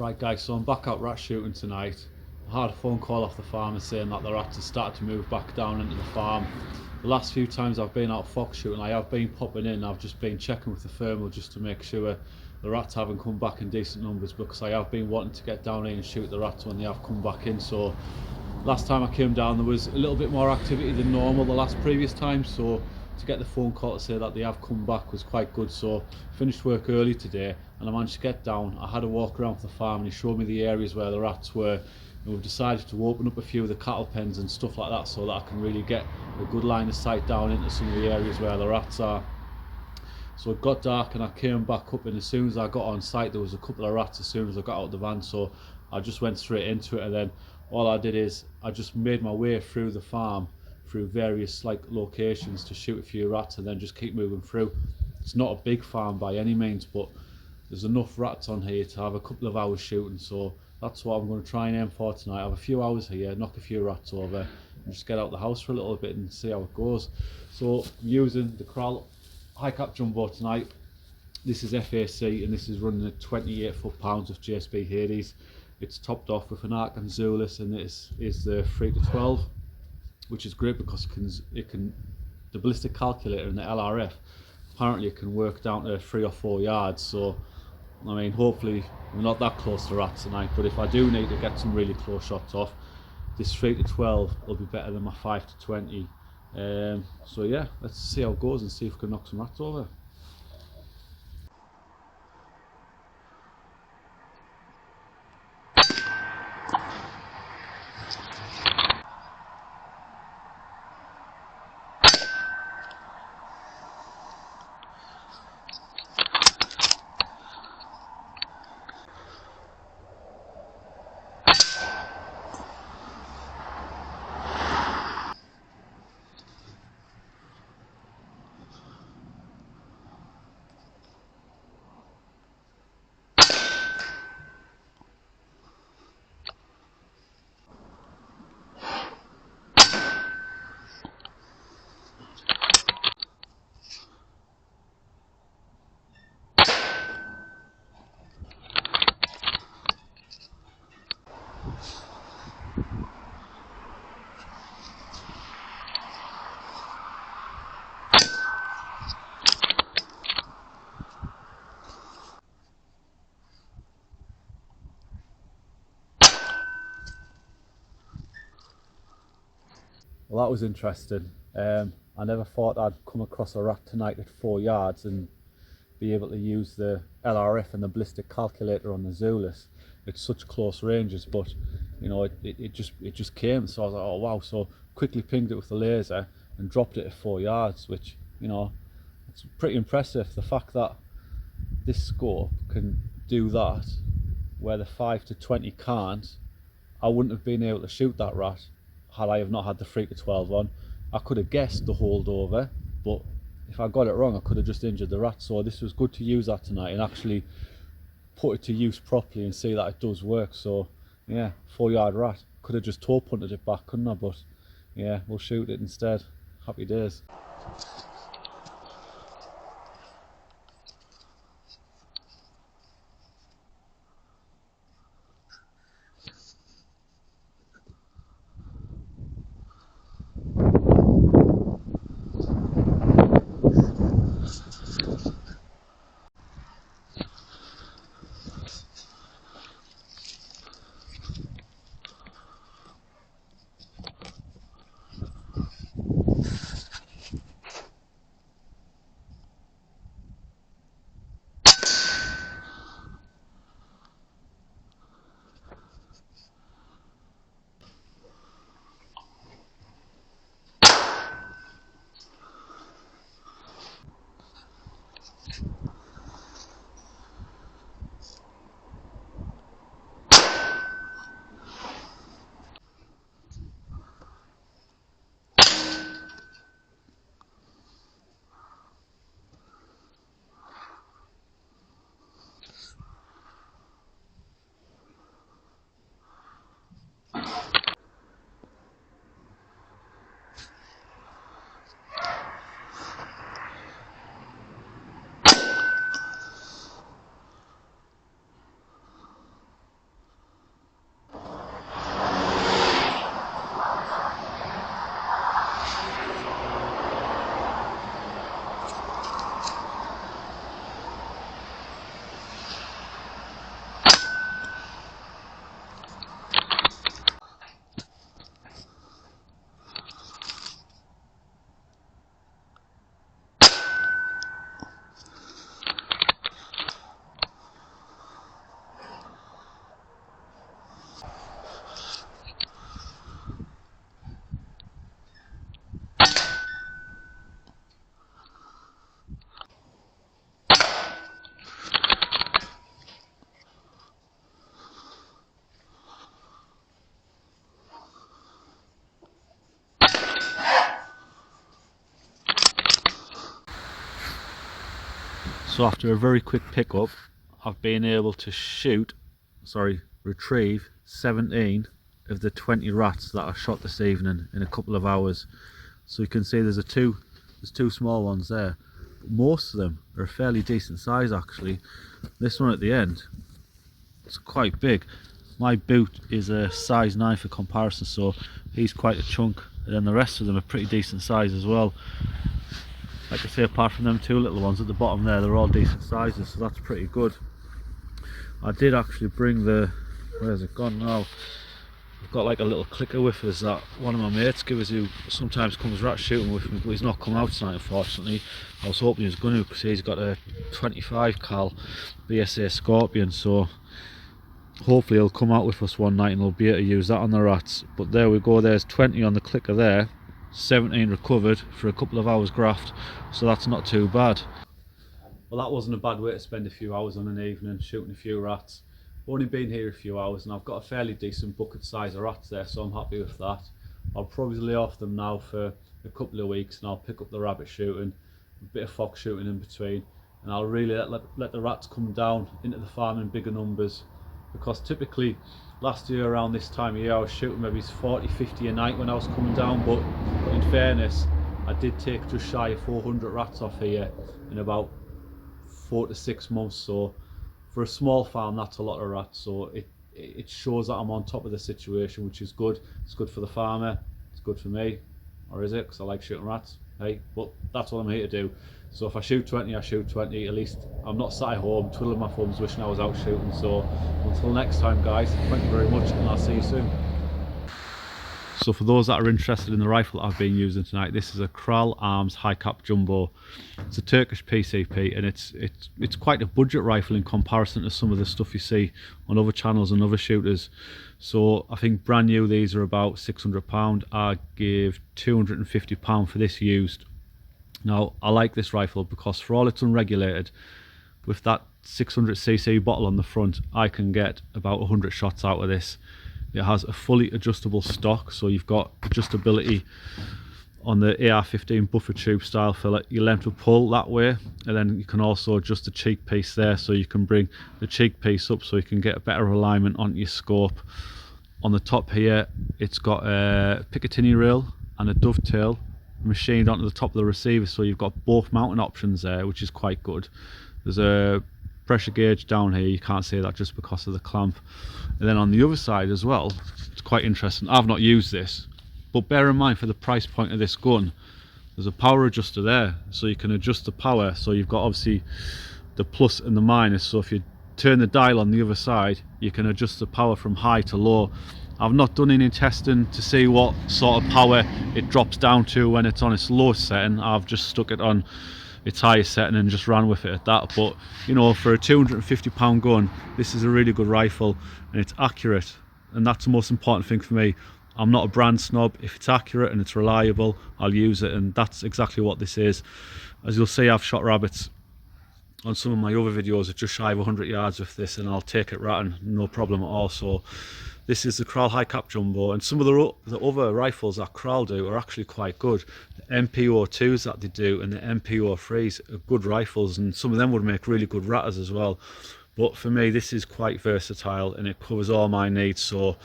Right guys, so I'm back out rat shooting tonight. I had a phone call off the farmer saying that the rats have started to move back down into the farm. The last few times I've been out fox shooting, I have been popping in. I've just been checking with the thermal just to make sure the rats haven't come back in decent numbers, because I have been wanting to get down here and shoot the rats when they have come back in. So last time I came down there was a little bit more activity than normal the last previous time, so to get the phone call to say that they have come back was quite good. So finished work early today and I managed to get down. I had a walk around the farm and he showed me the areas where the rats were, and we've decided to open up a few of the cattle pens and stuff like that so that I can really get a good line of sight down into some of the areas where the rats are. So it got dark and I came back up, and as soon as I got on site there was a couple of rats as soon as I got out of the van, so I just went straight into it. And then all I did is I just made my way through the farm, through various locations to shoot a few rats and then just keep moving through. It's not a big farm by any means, but there's enough rats on here to have a couple of hours shooting, so that's what I'm going to try and aim for tonight. I have a few hours here, knock a few rats over and just get out the house for a little bit and see how it goes. So I'm using the Corral high cap jumbo tonight. This is FAC and this is running at 28 foot-pounds of GSB Hades. It's topped off with an DNT Zulus, and this is the 3-12, which is great because it can the ballistic calculator and the LRF, apparently it can work down to 3 or 4 yards. So I mean, hopefully we're not that close to rats tonight, but if I do need to get some really close shots off, this 3-12 will be better than my 5-20. So yeah, let's see how it goes and see if we can knock some rats over. Well, that was interesting. I never thought I'd come across a rat tonight at 4 yards and be able to use the LRF and the ballistic calculator on the Zulus at such close ranges, but you know, it just came. So I was like, oh wow. So quickly pinged it with the laser and dropped it at 4 yards, which, you know, it's pretty impressive. The fact that this scope can do that where the 5-20 can't, I wouldn't have been able to shoot that rat had I have not had the 3-12 on. I could have guessed the holdover, but if I got it wrong I could have just injured the rat. So this was good to use that tonight and actually put it to use properly and see that it does work. So yeah, 4-yard rat. Could have just toe punted it back, couldn't I? But yeah, we'll shoot it instead. Happy days. So after a very quick pickup, I've been able to retrieve 17 of the 20 rats that I shot this evening in a couple of hours. So you can see there's two small ones there, but most of them are a fairly decent size actually. This one at the end, it's quite big. My boot is a size 9 for comparison, so he's quite a chunk, and then the rest of them are pretty decent size as well. Like I say, apart from them two little ones at the bottom there, they're all decent sizes, so that's pretty good. I did actually bring the, where's it gone now? I've got like a little clicker with us that one of my mates gives, who sometimes comes rat shooting with me, but he's not come out tonight unfortunately. I was hoping he was going to, because he's got a 25 cal BSA Scorpion, so hopefully he'll come out with us one night and we'll be able to use that on the rats. But there we go, there's 20 on the clicker there, 17 recovered for a couple of hours graft, so that's not too bad. Well, that wasn't a bad way to spend a few hours on an evening shooting a few rats. I've only been here a few hours and I've got a fairly decent bucket size of rats there, so I'm happy with that. I'll probably lay off them now for a couple of weeks and I'll pick up the rabbit shooting, a bit of fox shooting in between, and I'll really let the rats come down into the farm in bigger numbers, because typically last year around this time of year I was shooting maybe 40-50 a night when I was coming down, but in fairness I did take just shy of 400 rats off here in about 4 to 6 months, so for a small farm that's a lot of rats. So it shows that I'm on top of the situation, which is good. It's good for the farmer, it's good for me, or is it? Because I like shooting rats. Hey, but that's what I'm here to do. So if I shoot 20, I shoot 20. At least I'm not sat at home twiddling my thumbs wishing I was out shooting. So until next time guys, thank you very much and I'll see you soon. So for those that are interested in the rifle that I've been using tonight, this is a Kral Arms High Cap Jumbo. It's a Turkish PCP, and it's quite a budget rifle in comparison to some of the stuff you see on other channels and other shooters. So I think brand new these are about £600. I give £250 for this used. Now I like this rifle because for all it's unregulated, with that 600cc bottle on the front, I can get about 100 shots out of this. It has a fully adjustable stock, so you've got adjustability on the AR-15 buffer tube style fillet. Your length will pull that way, and then you can also adjust the cheek piece there, so you can bring the cheek piece up so you can get a better alignment onto your scope. On the top here, it's got a Picatinny rail and a dovetail machined onto the top of the receiver, so you've got both mounting options there, which is quite good. There's a pressure gauge down here, you can't see that just because of the clamp. And then on the other side as well, it's quite interesting. I've not used this, but bear in mind for the price point of this gun, there's a power adjuster there, so you can adjust the power. So you've got obviously the plus and the minus, so if you turn the dial on the other side, you can adjust the power from high to low. I've not done any testing to see what sort of power it drops down to when it's on its lowest setting. I've just stuck it on its highest setting and just ran with it at that. But you know, for a £250 gun, this is a really good rifle and it's accurate, and that's the most important thing for me. I'm not a brand snob. If it's accurate and it's reliable, I'll use it, and that's exactly what this is. As you'll see, I've shot rabbits on some of my other videos at just shy of 100 yards with this, and I'll take it ratting, no problem at all. So this is the Kral High Cap Jumbo, and some of the other rifles that Kral do are actually quite good. The MP02s that they do and the MP03s are good rifles, and some of them would make really good ratters as well. But for me, this is quite versatile and it covers all my needs. So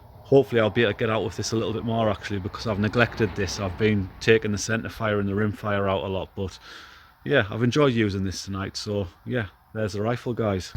hopefully I'll be able to get out with this a little bit more actually, because I've neglected this. I've been taking the centre fire and the rim fire out a lot, but yeah, I've enjoyed using this tonight. So yeah, there's the rifle guys.